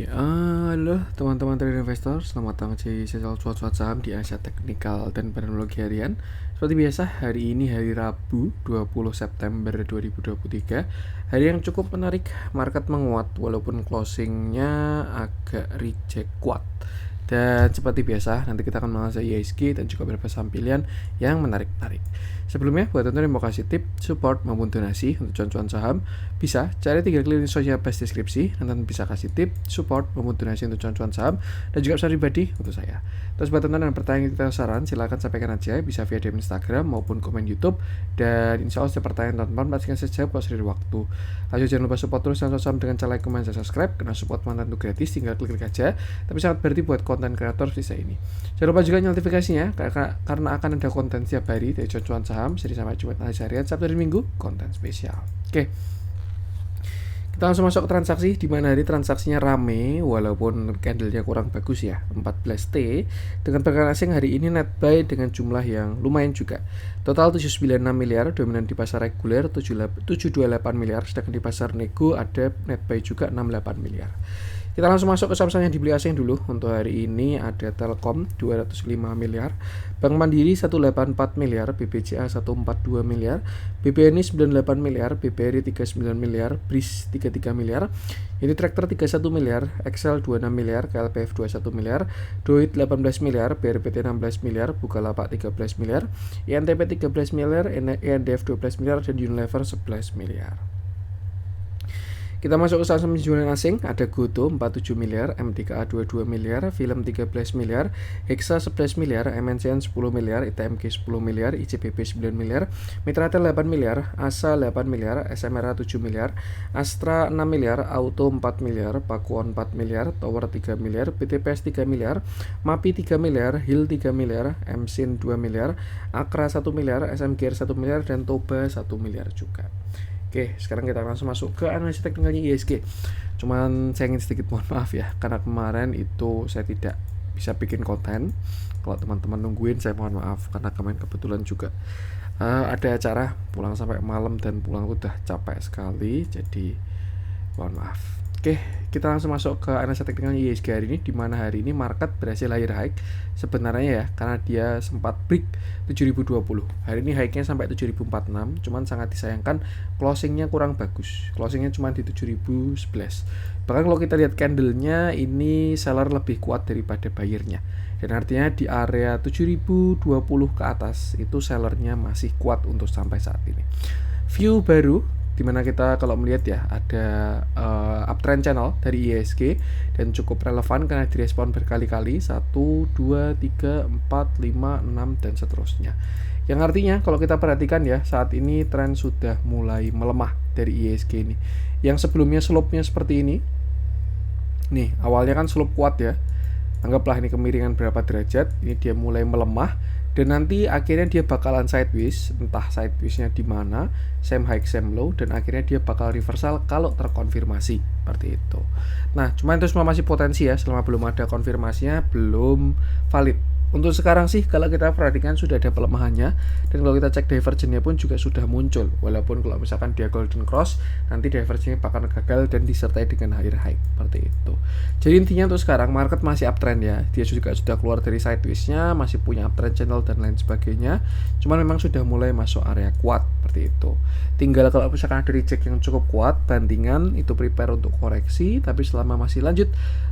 Halo teman-teman trader investor, selamat datang di sesial cuan-cuan saham di Asia Teknikal dan Teknologi Harian. Seperti biasa, hari ini hari Rabu 20 September 2023, hari yang cukup menarik, market menguat walaupun closingnya agak reject kuat. Dan seperti biasa, nanti kita akan mengenai IHSG dan juga beberapa saham pilihan yang menarik-menarik. Sebelumnya, buat teman-teman yang mau kasih tip, support maupun donasi untuk cuan-cuan saham, bisa cari 3 klik link sosial pas deskripsi, dan bisa kasih tip, support maupun donasi untuk cuan-cuan saham, dan juga pesan pribadi untuk saya. Terus buat teman-teman yang pertanyaan kita saran, silahkan sampaikan aja, bisa via DM Instagram maupun komen YouTube, dan insya Allah setiap pertanyaan teman-teman pastikan saya jawab kalau sering waktu. Lalu jangan lupa support terus cuan-cuan saham dengan cara like, komen, dan subscribe, karena support mantan itu gratis, tinggal klik aja, tapi sangat berarti buat konten kreator sisa ini. Jangan lupa juga notifikasinya, karena akan ada konten setiap hari dari cuan-cuan saham, seri sampai Jumat, analisa harian, Sabtu dan Minggu, konten spesial. Oke. Kita langsung masuk ke transaksi, di mana hari transaksinya rame walaupun candlenya kurang bagus ya, 14T. Dengan pergerakan asing hari ini net buy dengan jumlah yang lumayan juga. Total 796 miliar, dominan di pasar reguler 728 miliar, sedangkan di pasar nego ada net buy juga 68 miliar. Kita langsung masuk ke saham-saham yang dibeli asing dulu. Untuk hari ini ada Telkom 205 miliar, Bank Mandiri 184 miliar, BBCA 142 miliar, BBNI 98 miliar, BBRI 39 miliar, BRIS 33 miliar, Unitractor 31 miliar, Excel 26 miliar, KLPF 21 miliar, Doit 18 miliar, BRPT 16 miliar, Bukalapak 13 miliar, INTP 13 miliar, ENDF 12 miliar, dan Unilever 11 miliar. Kita masuk ke saham jualan asing, ada Goto 47 miliar, MTKA 22 miliar, Film 13 miliar, Hexa 11 miliar, MNCN 10 miliar, ITMG 10 miliar, ICBP 9 miliar, Mitratel 8 miliar, ASA 8 miliar, SMRA 7 miliar, Astra 6 miliar, Auto 4 miliar, Pakuan 4 miliar, Tower 3 miliar, BTPS 3 miliar, MAPI 3 miliar, HIL 3 miliar, MSIN 2 miliar, Akra 1 miliar, SMGR 1 miliar, dan Toba 1 miliar juga. Oke, sekarang kita langsung masuk ke analisa teknikalnya IHSG. Cuman saya ingin sedikit mohon maaf ya, karena kemarin itu saya tidak bisa bikin konten. Kalau teman-teman nungguin, saya mohon maaf, karena kemarin kebetulan juga ada acara, pulang sampai malam dan pulang udah capek sekali, jadi mohon maaf. Oke, kita langsung masuk ke analisa teknikalnya IHSG hari ini, di mana hari ini market berhasil higher high sebenarnya ya, karena dia sempat break 7020. Hari ini high-nya sampai 7046, cuman sangat disayangkan closingnya kurang bagus. Closingnya cuma di 7011. Bahkan kalau kita lihat candlenya, ini seller lebih kuat daripada buyernya. Dan artinya di area 7020 ke atas itu sellernya masih kuat untuk sampai saat ini. View baru dimana kita kalau melihat ya ada uptrend channel dari IHSG dan cukup relevan karena direspon berkali-kali 1, 2, 3, 4, 5, 6 dan seterusnya. Yang artinya kalau kita perhatikan ya, saat ini tren sudah mulai melemah dari IHSG ini. Yang sebelumnya slope-nya seperti ini. Nih, awalnya kan slope kuat ya. Anggaplah ini kemiringan berapa derajat, ini dia mulai melemah. Dan nanti akhirnya dia bakalan sideways, entah sidewaysnya di mana, same high same low, dan akhirnya dia bakal reversal kalau terkonfirmasi seperti itu. Nah, cuman itu semua masih potensi ya, selama belum ada konfirmasinya belum valid. Untuk sekarang sih kalau kita perhatikan sudah ada pelemahannya, dan kalau kita cek divergennya pun juga sudah muncul, walaupun kalau misalkan dia golden cross nanti divergennya bakal gagal dan disertai dengan higher high seperti itu. Jadi intinya untuk sekarang market masih uptrend ya, dia juga sudah keluar dari sideways-nya, masih punya uptrend channel dan lain sebagainya, cuman memang sudah mulai masuk area kuat seperti itu. Tinggal kalau misalkan ada reject yang cukup kuat, bandingan itu prepare untuk koreksi, tapi selama masih lanjut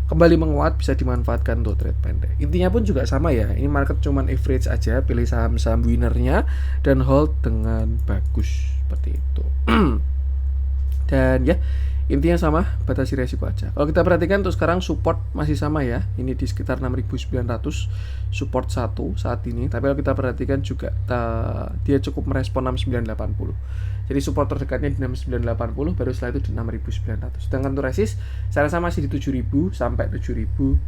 kembali menguat bisa dimanfaatkan untuk trade pendek. Intinya pun juga sama ya, ini market cuman average aja, pilih saham-saham winnernya dan hold dengan bagus seperti itu. Dan ya intinya sama, batasi resiko aja. Kalau kita perhatikan tuh sekarang support masih sama ya, ini di sekitar 6.900 support 1 saat ini. Tapi kalau kita perhatikan juga dia cukup merespon 6980. Jadi support terdekatnya di 6980, baru setelah itu di 6900. Sedangkan untuk resist saya rasa masih di 7000 sampai 7020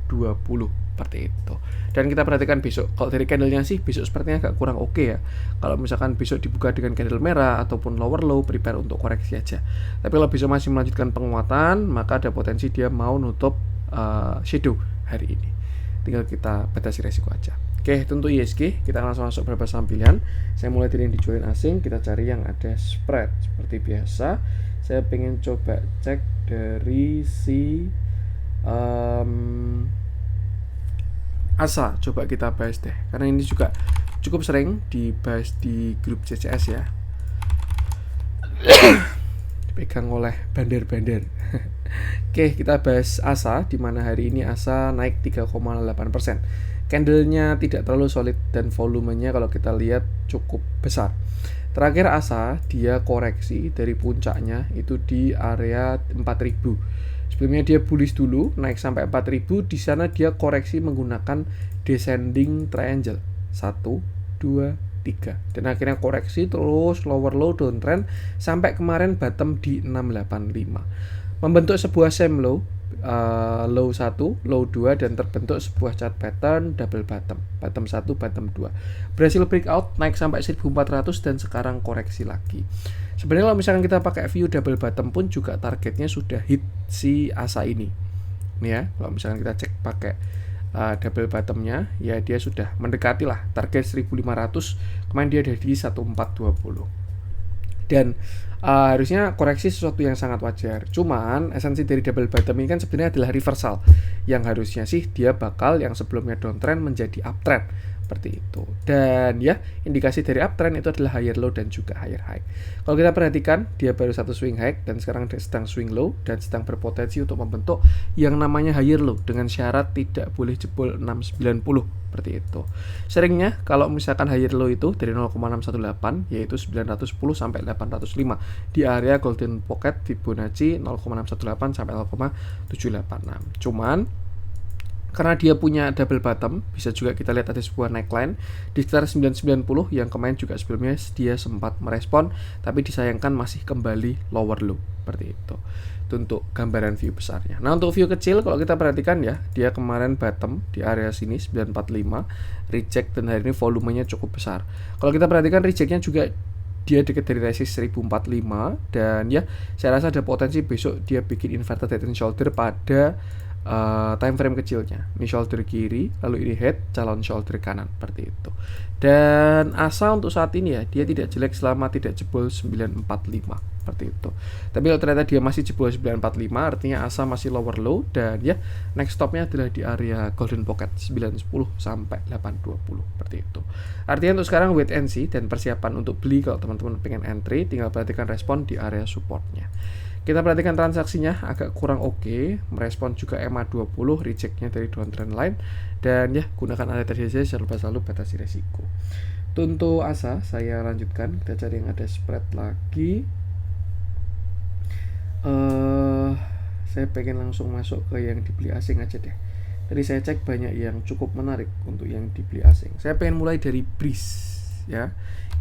seperti itu. Dan kita perhatikan besok, kalau dari candlenya sih besok sepertinya agak kurang oke ya. Kalau misalkan besok dibuka dengan candle merah ataupun lower low, prepare untuk koreksi aja. Tapi kalau besok masih melanjutkan penguatan, maka ada potensi dia mau nutup shadow hari ini. Tinggal kita batasi resiko aja. Oke, tentu IHSG, kita langsung masuk beberapa saham pilihan. Saya mulai dari yang dijualin asing, kita cari yang ada spread seperti biasa. Saya pengen coba cek dari si ASA coba kita bahas deh, karena ini juga cukup sering dibahas di grup CCS ya, dipegang oleh bandar-bandar. Oke, kita bahas ASA, di mana hari ini ASA naik 3,8%. Candlenya tidak terlalu solid dan volumenya kalau kita lihat cukup besar. Terakhir ASA dia koreksi dari puncaknya itu di area 4000. Sebelumnya dia bullish dulu, naik sampai 4000, di sana dia koreksi menggunakan descending triangle. 1 2 3. Dan akhirnya koreksi terus lower low downtrend sampai kemarin bottom di 685. Membentuk sebuah same low, low 1, low 2, dan terbentuk sebuah chart pattern double bottom, bottom 1, bottom 2. Berhasil breakout naik sampai 1400 dan sekarang koreksi lagi. Sebenarnya kalau misalkan kita pakai view double bottom pun juga targetnya sudah hit si ASA ini. Nih ya, kalau misalkan kita cek pakai double bottomnya, ya dia sudah mendekati lah target 1500. Kemarin dia ada di 1420. Dan harusnya koreksi sesuatu yang sangat wajar. Cuman esensi dari double bottom ini kan sebenarnya adalah reversal, yang harusnya sih dia bakal yang sebelumnya downtrend menjadi uptrend seperti itu. Dan ya, indikasi dari uptrend itu adalah higher low dan juga higher high. Kalau kita perhatikan, dia baru satu swing high dan sekarang sedang swing low dan sedang berpotensi untuk membentuk yang namanya higher low dengan syarat tidak boleh jebol 690 seperti itu. Seringnya kalau misalkan higher low itu dari 0,618 yaitu 910 sampai 805 di area golden pocket Fibonacci 0,618 sampai 0,786. Cuman karena dia punya double bottom, bisa juga kita lihat ada sebuah neckline di sekitar 990 yang kemarin juga sebelumnya dia sempat merespon, tapi disayangkan masih kembali lower low seperti itu. Itu untuk gambaran view besarnya. Nah, untuk view kecil kalau kita perhatikan ya, dia kemarin bottom di area sini 945, reject, dan hari ini volumenya cukup besar. Kalau kita perhatikan rejectnya juga dia dekat dari resist 1045, dan ya saya rasa ada potensi besok dia bikin inverted head and shoulder pada time frame kecilnya. Ini shoulder kiri, lalu ini head, calon shoulder kanan seperti itu. Dan ASA untuk saat ini ya, dia tidak jelek selama tidak jebol 945 seperti itu. Tapi kalau ternyata dia masih jebol 945, artinya ASA masih lower low, dan ya next stopnya adalah di area golden pocket 910 sampai 820 seperti itu. Artinya untuk sekarang wait and see dan persiapan untuk beli. Kalau teman-teman pengen entry, tinggal perhatikan respon di area supportnya. Kita perhatikan transaksinya agak kurang oke, merespon juga MA20, rejectnya dari downtrend line, dan ya gunakan area tersedia, jangan lupa selalu batasi resiko. Untuk ASA saya lanjutkan, kita cari yang ada spread lagi. Saya pengen langsung masuk ke yang dibeli asing aja deh. Tadi saya cek banyak yang cukup menarik untuk yang dibeli asing. Saya pengen mulai dari Breeze ya.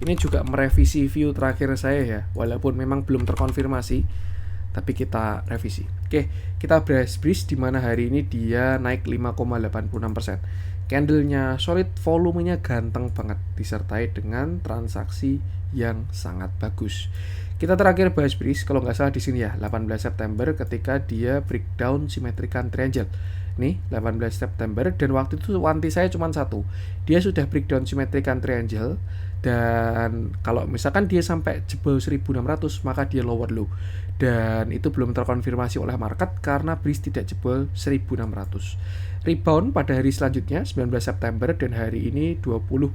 Ini juga merevisi view terakhir saya ya, walaupun memang belum terkonfirmasi, tapi kita revisi. Oke, kita bahas Breeze, di mana hari ini dia naik 5,86%. Candlenya solid, volumenya ganteng banget, disertai dengan transaksi yang sangat bagus. Kita terakhir bahas Breeze kalau nggak salah di sini ya, 18 September ketika dia breakdown symmetrical triangle. Nih, 18 September, dan waktu itu wanti saya cuma satu. Dia sudah breakdown symmetrical triangle, dan kalau misalkan dia sampai jebol 1600 maka dia lower low, dan itu belum terkonfirmasi oleh market karena Breeze tidak jebol 1600. Rebound pada hari selanjutnya 19 September, dan hari ini 20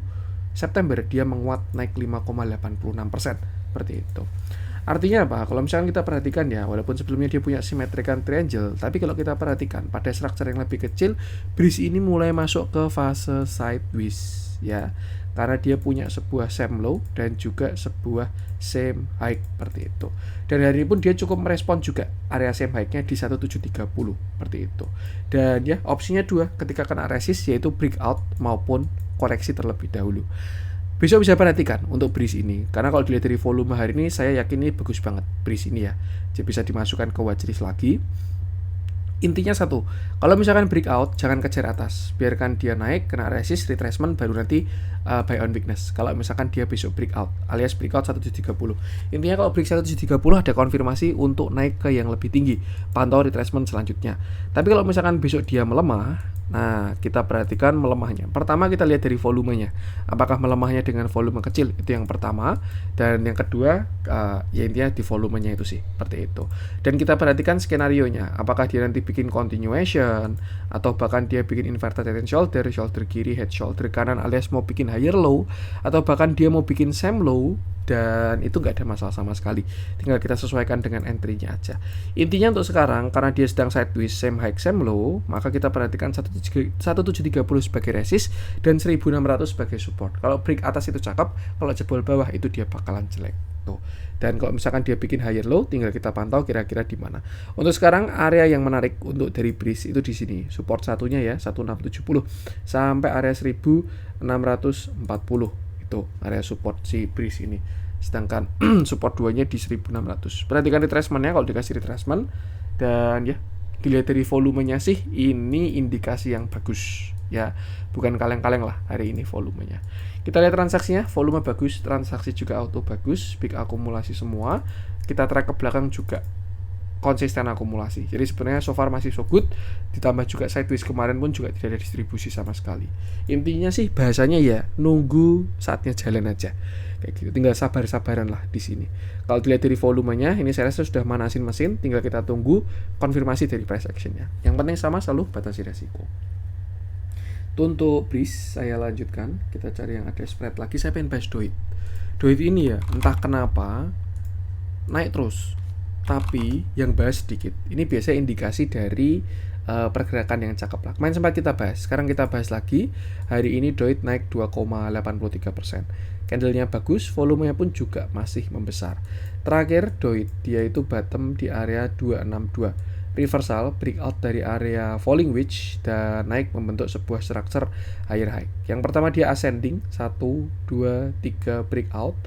September dia menguat naik 5,86% seperti itu. Artinya apa? Kalau misalkan kita perhatikan ya, walaupun sebelumnya dia punya symmetrical triangle, tapi kalau kita perhatikan pada structure yang lebih kecil, Breeze ini mulai masuk ke fase sideways ya, karena dia punya sebuah same low dan juga sebuah same high seperti itu. Dan hari ini pun dia cukup merespon juga area same high-nya di 1730 seperti itu. Dan ya opsinya dua, ketika kena resist yaitu breakout maupun koreksi terlebih dahulu. Besok bisa perhatikan untuk Breeze ini, karena kalau dilihat dari volume hari ini saya yakin ini bagus banget Breeze ini ya. Jadi bisa dimasukkan ke watchlist lagi. Intinya satu, kalau misalkan breakout jangan kejar atas, biarkan dia naik, kena resist, retracement, baru nanti buy on weakness. Kalau misalkan dia besok breakout alias breakout 1730. Intinya kalau break 1730 ada konfirmasi untuk naik ke yang lebih tinggi, pantau retracement selanjutnya. Tapi kalau misalkan besok dia melemah, nah kita perhatikan melemahnya. Pertama kita lihat dari volumenya, apakah melemahnya dengan volume kecil, itu yang pertama. Dan yang kedua ya intinya di volumenya itu sih, seperti itu. Dan kita perhatikan skenario nya, apakah dia nanti bikin continuation atau bahkan dia bikin inverted head and shoulder, shoulder kiri, head shoulder kanan, alias mau bikin higher low, atau bahkan dia mau bikin same low. Dan itu nggak ada masalah sama sekali, tinggal kita sesuaikan dengan entry-nya aja. Intinya untuk sekarang, karena dia sedang sideways same high same low, maka kita perhatikan 1730 sebagai resist dan 1600 sebagai support. Kalau break atas itu cakep, kalau jebol bawah itu dia bakalan jelek tuh. Dan kalau misalkan dia bikin higher low, tinggal kita pantau kira-kira di mana. Untuk sekarang area yang menarik untuk dari breeze itu di sini. Support satunya ya 1670 sampai area 1640. Itu area support si breeze ini. Sedangkan support 2-nya di 1600. Perhatikan retracement-nya, kalau dikasih retracement dan ya dilihat dari volumenya sih ini indikasi yang bagus ya, bukan kaleng-kaleng lah hari ini volumenya. Kita lihat transaksinya, volume bagus, transaksi juga auto bagus, big akumulasi semua. Kita track ke belakang juga konsisten akumulasi. Jadi sebenarnya so far masih so good, ditambah juga sideways kemarin pun juga tidak ada distribusi sama sekali. Intinya sih bahasanya ya nunggu saatnya jalan aja. Kayak gitu. Tinggal sabar-sabaran lah di sini. Kalau dilihat dari volumenya, ini saya rasa sudah manasin mesin, tinggal kita tunggu konfirmasi dari price action-nya. Yang penting sama selalu batasi resiko. Untuk breeze saya lanjutkan, kita cari yang ada spread lagi. Saya pengen bahas Doit. Doit ini ya entah kenapa naik terus, tapi yang bahas sedikit. Ini biasanya indikasi dari pergerakan yang cakep lah. Kemarin sempat kita bahas, sekarang kita bahas lagi. Hari ini Doit naik 2,83%. Candlenya bagus, volumenya pun juga masih membesar. Terakhir Doit, dia itu bottom di area 262. Reversal, breakout dari area falling wedge dan naik membentuk sebuah structure higher high. Yang pertama dia ascending, 1, 2, 3 breakout.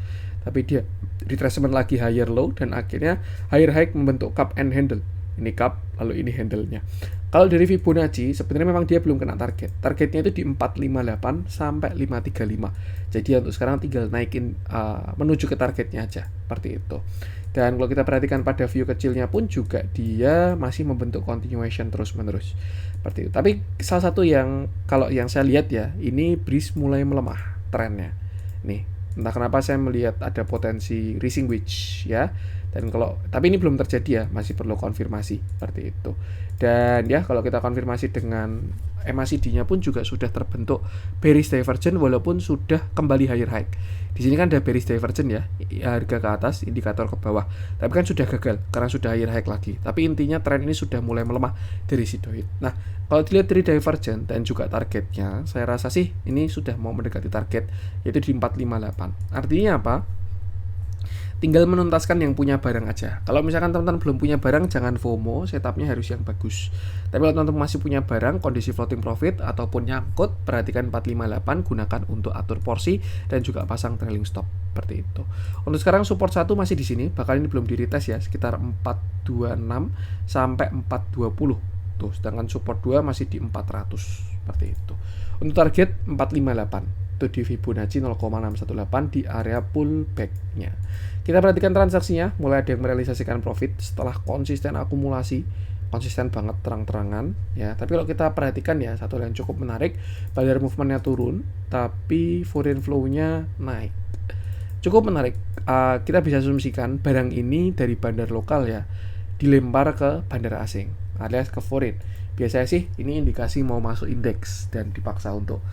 Tapi dia retracement lagi higher low dan akhirnya higher high membentuk cup and handle. Ini cup, lalu ini handle-nya. Kalau dari Fibonacci, sebenarnya memang dia belum kena target. Targetnya itu di 458 sampai 535. Jadi untuk sekarang tinggal naikin menuju ke targetnya aja, seperti itu. Dan kalau kita perhatikan pada view kecilnya pun juga dia masih membentuk continuation terus-menerus. Seperti itu. Tapi salah satu yang kalau yang saya lihat ya, ini breeze mulai melemah trennya. Nih, entah kenapa saya melihat ada potensi rising wedge ya. Dan tapi ini belum terjadi ya, masih perlu konfirmasi seperti itu. Dan ya kalau kita konfirmasi dengan MACD-nya pun juga sudah terbentuk bearish divergence walaupun sudah kembali higher high. Di sini kan ada bearish divergence ya, harga ke atas, indikator ke bawah. Tapi kan sudah gagal karena sudah higher high lagi. Tapi intinya tren ini sudah mulai melemah dari si Doit. Nah, kalau dilihat dari divergence dan juga targetnya, saya rasa sih ini sudah mau mendekati target yaitu di 458. Artinya apa? Tinggal menuntaskan yang punya barang aja. Kalau misalkan teman-teman belum punya barang, jangan FOMO, setupnya harus yang bagus. Tapi kalau teman-teman masih punya barang, kondisi floating profit ataupun nyangkut, perhatikan 458, gunakan untuk atur porsi dan juga pasang trailing stop seperti itu. Untuk sekarang support 1 masih di sini, bahkan ini belum di-retest ya, sekitar 426 sampai 420. Tuh, sedangkan support 2 masih di 400 seperti itu. Untuk target 458. Itu di Fibonacci 0,618 di area pullback-nya. Kita perhatikan transaksinya, mulai ada yang merealisasikan profit setelah konsisten akumulasi, konsisten banget terang-terangan ya. Tapi kalau kita perhatikan ya, satu yang cukup menarik, bandar movement-nya turun, tapi foreign flow-nya naik. Cukup menarik. Kita bisa asumsikan barang ini dari bandar lokal ya, dilempar ke bandar asing, alias ke foreign. Biasanya sih ini indikasi mau masuk indeks dan dipaksa untuk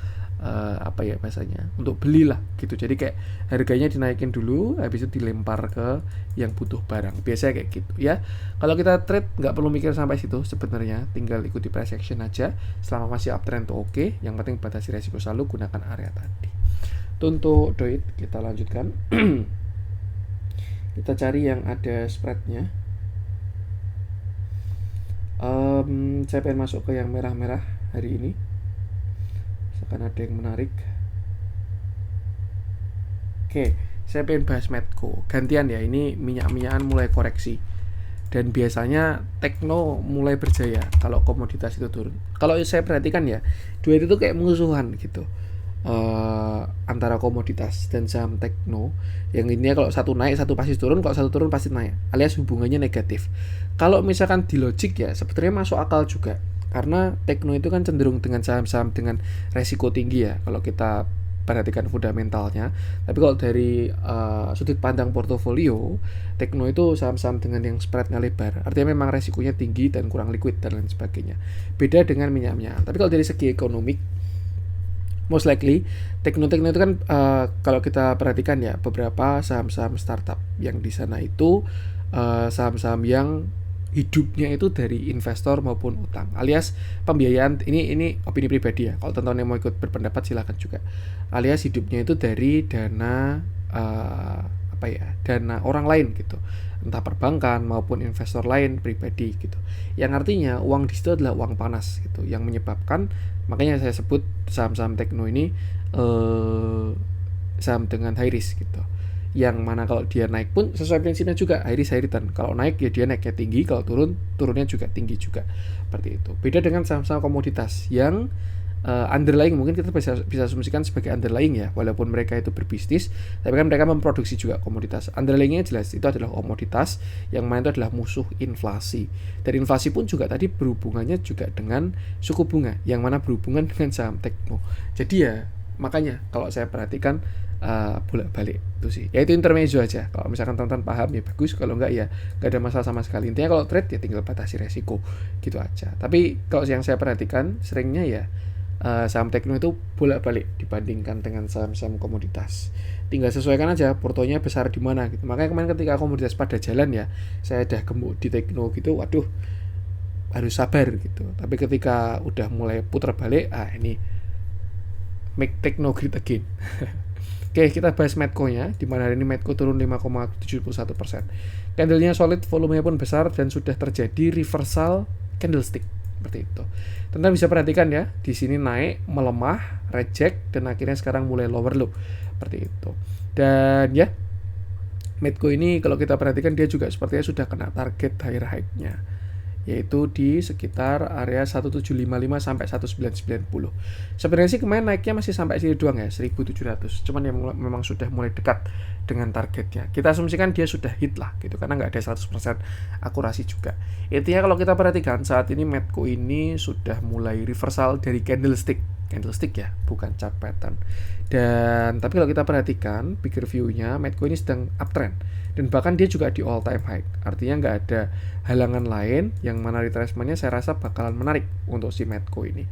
untuk belilah gitu. Jadi kayak harganya dinaikin dulu, habis itu dilempar ke yang butuh barang. Biasanya kayak gitu ya. Kalau kita trade nggak perlu mikir sampai situ sebenarnya, tinggal ikuti price action aja. Selama masih uptrend tuh oke. Yang penting batasi resiko, selalu gunakan area tadi. Untuk Doit kita lanjutkan. Kita cari yang ada spreadnya. Saya pengen masuk ke yang merah-merah hari ini. Akan ada yang menarik. Oke, saya pengen bahas Medco. Gantian ya, ini minyak-minyakan mulai koreksi. Dan biasanya tekno mulai berjaya kalau komoditas itu turun. Kalau saya perhatikan ya, Doit itu kayak musuhan gitu. antara komoditas dan saham tekno, yang intinya kalau satu naik satu pasti turun, kalau satu turun pasti naik, alias hubungannya negatif. Kalau misalkan di logik ya sebetulnya masuk akal juga, karena tekno itu kan cenderung dengan saham-saham dengan resiko tinggi ya kalau kita perhatikan fundamentalnya. Tapi kalau dari sudut pandang portofolio, tekno itu saham-saham dengan yang spreadnya lebar, artinya memang resikonya tinggi dan kurang liquid dan lain sebagainya. Beda dengan minyak-minyak. Tapi kalau dari segi ekonomik, most likely tekno-tekno itu kan kalau kita perhatikan ya beberapa saham-saham startup yang di sana itu saham-saham yang hidupnya itu dari investor maupun utang, alias pembiayaan. Ini opini pribadi ya, kalau teman-teman yang mau ikut berpendapat silakan juga, alias hidupnya itu dari dana dana orang lain gitu, entah perbankan maupun investor lain pribadi gitu, yang artinya uang di situ adalah uang panas gitu, yang menyebabkan, makanya saya sebut saham-saham tekno ini saham dengan high risk gitu, yang mana kalau dia naik pun sesuai prinsipnya juga high risk high return. Kalau naik ya dia naiknya tinggi, kalau turunnya juga tinggi juga, seperti itu. Beda dengan saham-saham komoditas yang underlying, mungkin kita bisa asumsikan sebagai underlying ya, walaupun mereka itu berbisnis, tapi kan mereka memproduksi juga komoditas. Underlyingnya jelas itu adalah komoditas, yang mana itu adalah musuh inflasi. Dan inflasi pun juga tadi berhubungannya juga dengan suku bunga, yang mana berhubungan dengan saham tekno. Jadi ya makanya kalau saya perhatikan bolak-balik itu sih. Ya itu intermezzo aja. Kalau misalkan teman-teman paham ya bagus, kalau enggak ya enggak ada masalah sama sekali. Intinya kalau trade ya tinggal batasi resiko gitu aja. Tapi kalau yang saya perhatikan seringnya ya saham tekno itu bolak-balik dibandingkan dengan saham-saham komoditas. Tinggal sesuaikan aja portonya besar di mana gitu. Makanya kemarin ketika komoditas pada jalan ya, saya udah gemuk di tekno gitu, waduh harus sabar gitu. Tapi ketika udah mulai putar balik, ini make techno great again. Oke, kita bahas Medco-nya, di mana hari ini Medco turun 5,71%. Candle-nya solid, volumenya pun besar, dan sudah terjadi reversal candlestick seperti itu. Teman-teman bisa perhatikan ya, di sini naik, melemah, reject, dan akhirnya sekarang mulai lower low seperti itu. Dan ya, Medco ini kalau kita perhatikan dia juga sepertinya sudah kena target higher high-nya, yaitu di sekitar area 1755 sampai 1990. Sebenarnya sih kemarin naiknya masih sampai sini doang ya, 1700. Cuman ya memang sudah mulai dekat dengan targetnya. Kita asumsikan dia sudah hit lah gitu, karena nggak ada 100% akurasi juga. Intinya kalau kita perhatikan saat ini Medco ini sudah mulai reversal dari candlestick ya, bukan chart pattern. Dan tapi kalau kita perhatikan bigger view-nya, Medco ini sedang uptrend, dan bahkan dia juga di all time high. Artinya nggak ada halangan lain yang mana retracement-nya saya rasa bakalan menarik untuk si Medco ini.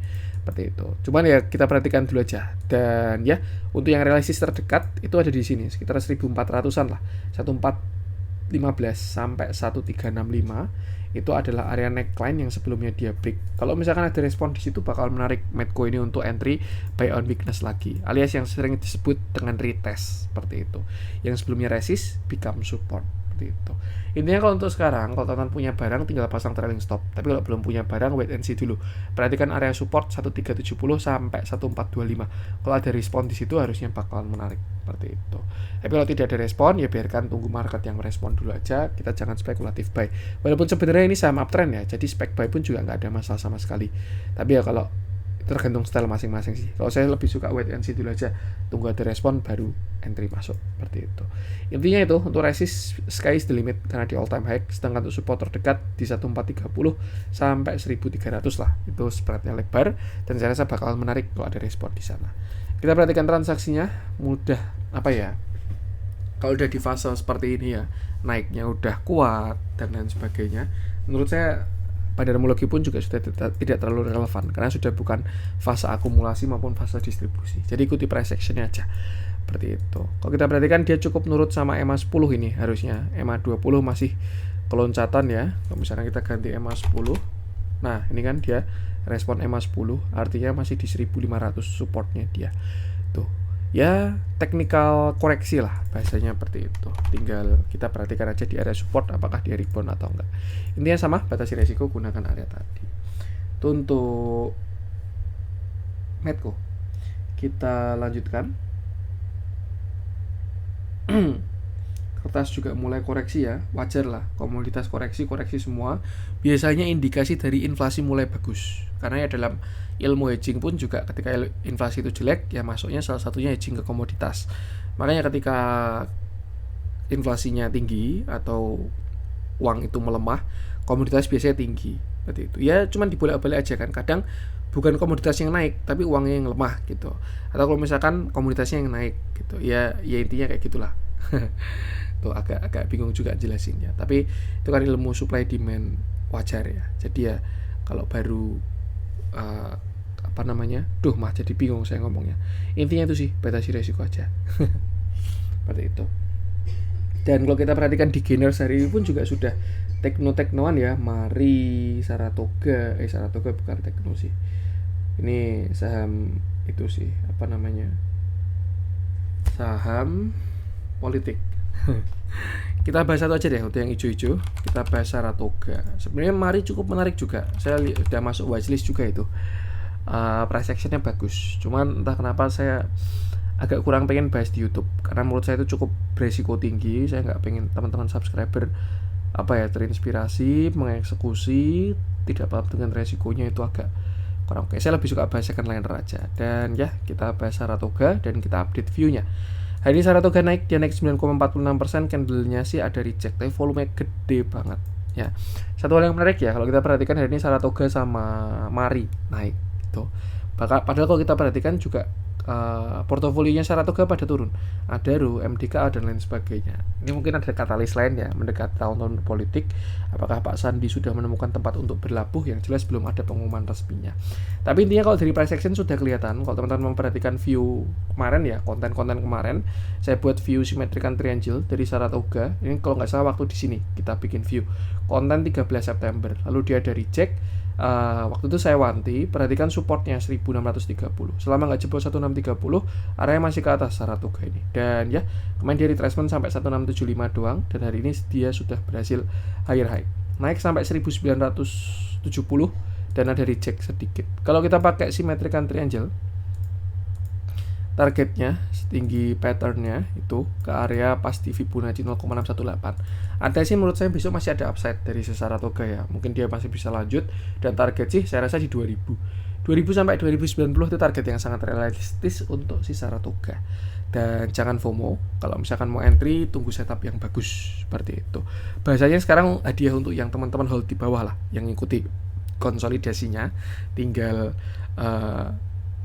Seperti itu. Cuman ya kita perhatikan dulu aja. Dan ya untuk yang realistis terdekat itu ada di sini sekitar 1400-an lah. 1415 sampai 1365 itu adalah area neckline yang sebelumnya dia break. Kalau misalkan ada respon di situ bakal menarik Medco ini untuk entry buy on weakness lagi, alias yang sering disebut dengan retest seperti itu. Yang sebelumnya resist become support seperti itu. Intinya kalau untuk sekarang, kalau teman-teman punya barang tinggal pasang trailing stop. Tapi kalau belum punya barang, wait and see dulu. Perhatikan area support 1370 sampai 1425. Kalau ada respon di situ harusnya bakalan menarik seperti itu. Tapi kalau tidak ada respon, ya biarkan tunggu market yang merespon dulu aja. Kita jangan spekulatif buy. Walaupun sebenarnya ini saham uptrend ya, jadi spek buy pun juga nggak ada masalah sama sekali. Tapi ya kalau tergantung style masing-masing sih. Kalau saya lebih suka wait and see dulu aja, tunggu ada respon baru entry masuk seperti itu. Intinya itu untuk resist sky is the limit karena di all time high, sedangkan untuk support terdekat di 1430 sampai 1300 lah. Itu spreadnya lebar dan saya rasa bakal menarik kalau ada respon di sana. Kita perhatikan transaksinya mudah kalau udah di fase seperti ini ya, naiknya udah kuat dan lain sebagainya. Menurut saya pada remologi pun juga sudah tidak terlalu relevan karena sudah bukan fase akumulasi maupun fase distribusi. Jadi ikuti price action-nya aja. Seperti itu. Kalau kita perhatikan dia cukup nurut sama EMA 10 ini harusnya. EMA 20 masih keloncatan ya. Kalau misalnya kita ganti EMA 10. Nah, ini kan dia respon EMA 10 artinya masih di 1500 supportnya dia. Tuh. Ya technical koreksi lah bahasanya seperti itu. Tinggal kita perhatikan aja di area support apakah dia rebound atau enggak. Intinya sama, batasi resiko, gunakan area tadi. Itu untuk Medco. Kita lanjutkan. kertas juga mulai koreksi ya, wajar lah komoditas koreksi semua. Biasanya indikasi dari inflasi mulai bagus. Karena ya dalam ilmu hedging pun juga ketika inflasi itu jelek ya masuknya salah satunya hedging ke komoditas. Makanya ketika inflasinya tinggi atau uang itu melemah, komoditas biasanya tinggi. Seperti itu. Ya cuman dibolak-balik aja kan. Kadang bukan komoditas yang naik tapi uangnya yang lemah gitu. Atau kalau misalkan komoditasnya yang naik gitu. Ya intinya kayak gitulah. Tuh agak bingung juga jelasinnya. Tapi itu kan ilmu supply demand wajar ya. Jadi ya kalau baru jadi bingung saya ngomongnya. Intinya itu sih batasi resiko aja. Seperti itu. Dan kalau kita perhatikan di gainers hari ini pun juga sudah tekno-teknoan ya. Mari, Saratoga bukan tekno sih. Ini saham itu sih, saham politik. Kita bahas satu aja deh untuk yang hijau-hijau. Kita bahas Saratoga. Sebenarnya Mari cukup menarik juga. Saya udah masuk watchlist juga itu. Price actionnya bagus. Cuman entah kenapa saya agak kurang pengen bahas di YouTube karena menurut saya itu cukup beresiko tinggi. Saya nggak pengen teman-teman subscriber terinspirasi mengeksekusi tidak paham dengan resikonya, itu agak kurang oke. Saya lebih suka bahas second liner aja. Dan ya kita bahas Saratoga dan kita update view-nya. Hari ini Saratoga naik, dia naik 9,46%, candle-nya sih ada reject tapi volume gede banget ya. Satu hal yang menarik ya kalau kita perhatikan hari ini Saratoga sama Mari naik gitu. Padahal kalau kita perhatikan juga portofolionya Saratoga pada turun, ada RU, MDKA dan lain sebagainya. Ini mungkin ada katalis lain ya mendekati tahun-tahun politik. Apakah Pak Sandi sudah menemukan tempat untuk berlabuh? Yang jelas belum ada pengumuman resminya. Tapi intinya kalau dari price action sudah kelihatan. Kalau teman-teman memperhatikan view kemarin ya, konten-konten kemarin, saya buat view symmetrical triangle dari Saratoga. Ini kalau nggak salah waktu di sini kita bikin view konten 13 September. Lalu dia ada reject. Waktu itu saya wanti, perhatikan supportnya 1630. Selama nggak jebol 1630, area masih ke atas Saratoga ini. Dan ya, kemarin dia retracement sampai 1675 doang. Dan hari ini dia sudah berhasil higher high, naik sampai 1970 dan ada reject sedikit. Kalau kita pakai symmetrical triangle, targetnya setinggi patternnya itu ke area pasti Fibonacci 0,618. Ada sih menurut saya besok masih ada upside dari Saratoga ya, mungkin dia masih bisa lanjut. Dan target sih saya rasa di 2000 sampai 2090 itu target yang sangat realistis untuk si Saratoga. Dan jangan FOMO, kalau misalkan mau entry tunggu setup yang bagus seperti itu. Bahasanya sekarang hadiah untuk yang teman-teman hold di bawah lah, yang ngikuti konsolidasinya tinggal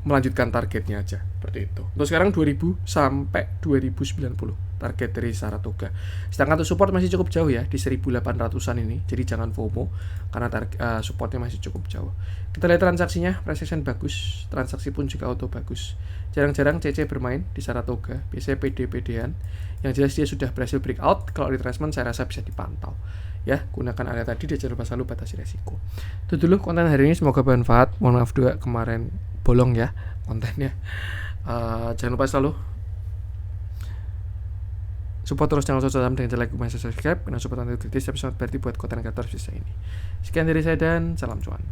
melanjutkan targetnya aja seperti itu. Untuk sekarang 2000 sampai 2090 target dari Saratoga. Sedangkan untuk support masih cukup jauh ya di 1800-an ini. Jadi jangan FOMO karena supportnya masih cukup jauh. Kita lihat transaksinya, price action bagus, transaksi pun juga auto bagus. Jarang-jarang CC bermain di Saratoga, biasanya PD-PDan. Yang jelas dia sudah berhasil breakout. Kalau retracement saya rasa bisa dipantau. Ya, gunakan area tadi dan jangan lupa selalu batasi resiko. Itu dulu konten hari ini, semoga bermanfaat. Mohon maaf juga kemarin bolong ya kontennya. Jangan lupa selalu support terus channel Saham dengan like, comment, subscribe. Karena support nanti kritis tapi sangat berarti buat konten kreator bisa ini. Sekian dari saya dan salam cuan.